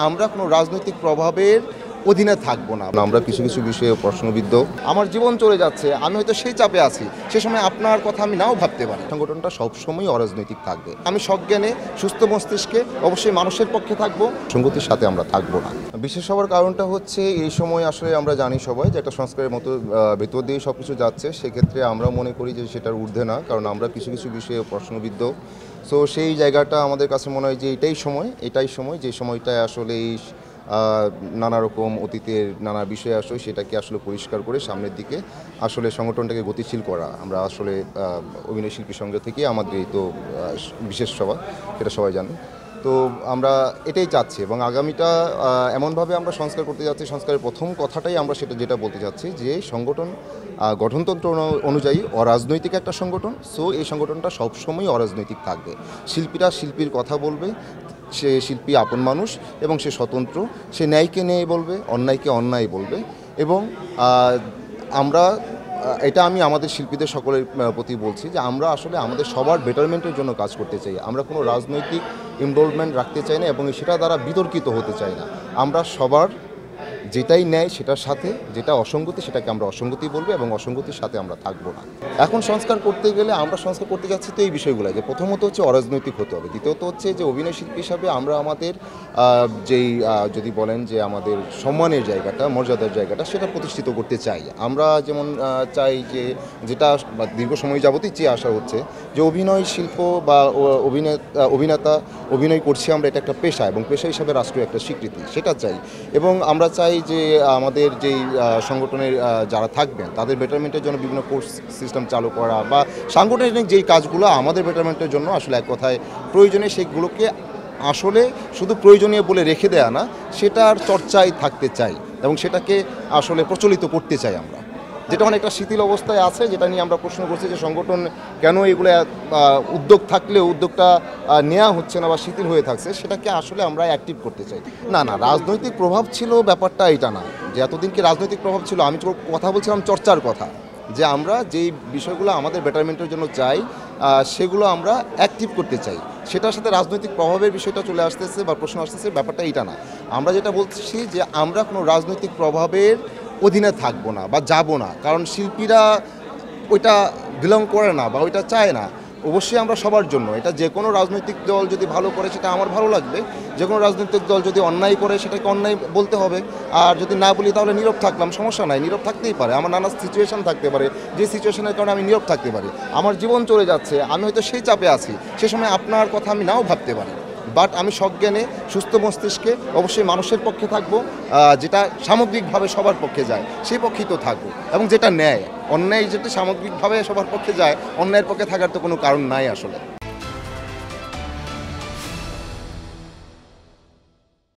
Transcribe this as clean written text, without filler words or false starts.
আমরা কোনো রাজনৈতিক প্রভাবের অধীনে থাকবো না। আমরা কিছু কিছু বিষয়ে প্রশ্নবিদ্ধ, আমার জীবন চলে যাচ্ছে, আমি হয়তো সেই চাপে আছি, সে সময় আপনার কথা আমি নাও ভাবতে পারি। সংগঠনটা সবসময় অরাজনৈতিক থাকবে। আমি সজ্ঞানে সুস্থ মস্তিষ্কে অবশ্যই মানুষের পক্ষে থাকবো, সংগতির সাথে আমরা থাকবো না। বিশেষ হওয়ার কারণটা হচ্ছে এই সময় আসলে আমরা জানি সবাই যে একটা সংস্কারের মতো ভেতর দিয়ে সব কিছু যাচ্ছে। সেক্ষেত্রে আমরা মনে করি যে সেটার ঊর্ধ্বে না, কারণ আমরা কিছু কিছু বিষয়ে প্রশ্নবিদ্ধ। সো সেই জায়গাটা আমাদের কাছে মনে হয় যে এটাই সময় যে সময়টায় আসলে এই নানা রকম অতীতের নানা বিষয় আসলে সেটাকে আসলে পরিষ্কার করে সামনের দিকে আসলে সংগঠনটাকে গতিশীল করা। আমরা আসলে অভিনয় শিল্পী সংঘ থেকে আমাদের এই তো বিশেষ সভা, সেটা সবাই জানেন। তো আমরা এটাই চাচ্ছি এবং আগামীটা এমনভাবে আমরা সংস্কার করতে যাচ্ছি। সংস্কারের প্রথম কথাটাই আমরা যেটা বলতে চাচ্ছি যে সংগঠন গঠনতন্ত্র অনুযায়ী অরাজনৈতিক একটা সংগঠন। সো এই সংগঠনটা সবসময় অরাজনৈতিক থাকবে। শিল্পীরা শিল্পীর কথা বলবে, সে শিল্পী আপন মানুষ এবং সে স্বতন্ত্র, সে ন্যায়কে ন্যায় বলবে, অন্যায়কে অন্যায় বলবে। এবং আমরা এটা আমি আমাদের শিল্পীদের সকলের প্রতি বলছি যে আমরা আসলে আমাদের সবার বেটারমেন্টের জন্য কাজ করতে চাই। আমরা কোনো রাজনৈতিক ইনভলভমেন্ট রাখতে চাই না এবং সেটা দ্বারা বিতর্কিত হতে চাই না। আমরা সবার যেটাই ন্যায় সেটার সাথে, যেটা অসঙ্গতি সেটাকে আমরা অসঙ্গতি বলবো এবং অসঙ্গতির সাথে আমরা থাকবো না। এখন সংস্কার করতে গেলে আমরা সংস্কার করতে যাচ্ছি তো এই বিষয়গুলো, যে প্রথমত হচ্ছে অরাজনৈতিক হতে হবে, দ্বিতীয়ত হচ্ছে যে অভিনয় শিল্পী হিসাবে আমরা আমাদের যেই যদি বলেন যে আমাদের সম্মানের জায়গাটা, মর্যাদার জায়গাটা, সেটা প্রতিষ্ঠিত করতে চাই। আমরা যেমন চাই যে যেটা দীর্ঘ সময় যাবতই চেয়ে আসা হচ্ছে যে অভিনয় শিল্প বা অভিনেতা অভিনয় করছি আমরা, এটা একটা পেশা এবং পেশা হিসাবে রাষ্ট্রীয় একটা স্বীকৃতি, সেটা চাই। এবং আমরা চাই যে আমাদের যেই সংগঠনের যারা থাকবেন তাদের বেটারমেন্টের জন্য বিভিন্ন কোর্স সিস্টেম চালু করা বা সাংগঠনিক যেই কাজগুলো আমাদের বেটারমেন্টের জন্য আসলে এক কথায় প্রয়োজনীয়, সেগুলোকে আসলে শুধু প্রয়োজনীয় বলে রেখে দেয়া না, সেটার চর্চায় থাকতে চাই এবং সেটাকে আসলে প্রচলিত করতে চাই আমরা। যেটা অনেকটা শিথিল অবস্থায় আছে, যেটা নিয়ে আমরা প্রশ্ন করছি যে সংগঠন কেন এগুলো উদ্যোগ থাকলেও উদ্যোগটা নেওয়া হচ্ছে না বা শিথিল হয়ে থাকছে, সেটাকে আসলে আমরা অ্যাক্টিভ করতে চাই। না রাজনৈতিক প্রভাব ছিল ব্যাপারটা এটা না, যে এতদিন কি রাজনৈতিক প্রভাব ছিল। আমি কথা বলছিলাম চর্চার কথা, যে আমরা যেই বিষয়গুলো আমাদের বেটারমেন্টের জন্য চাই সেগুলো আমরা অ্যাক্টিভ করতে চাই। সেটার সাথে রাজনৈতিক প্রভাবের বিষয়টা চলে আসতেছে বা প্রশ্ন আসতেছে, ব্যাপারটা এটা না। আমরা যেটা বলছি যে আমরা কোনো রাজনৈতিক প্রভাবের অধীনে থাকবো না বা যাব না, কারণ শিল্পীরা ওইটা বিলং করে না বা ওইটা চায় না। অবশ্যই আমরা সবার জন্য, এটা যে কোনো রাজনৈতিক দল যদি ভালো করে সেটা আমার ভালো লাগবে, যে কোনো রাজনৈতিক দল যদি অন্যায় করে সেটাকে অন্যায় বলতে হবে। আর যদি না বলি তাহলে নীরব থাকলাম, সমস্যা নাই, নীরব থাকতেই পারে। আমার নানা সিচুয়েশান থাকতে পারে, যে সিচুয়েশনের কারণে আমি নীরব থাকতে পারি। আমার জীবন চলে যাচ্ছে, আমি হয়তো সেই চাপে আছি, সে সময় আপনার কথা আমি নাও ভাবতে পারি। বাট আমি সজ্ঞানে সুস্থ মস্তিষ্কে অবশ্যই মানুষের পক্ষে থাকবো, যেটা সামগ্রিকভাবে সবার পক্ষে যায় সেই পক্ষেই তো থাকবো। এবং যেটা ন্যায়, অন্যায় যেটা সামগ্রিকভাবে সবার পক্ষে যায়, অন্যায়ের পক্ষে থাকার তো কোনো কারণ নাই আসলে।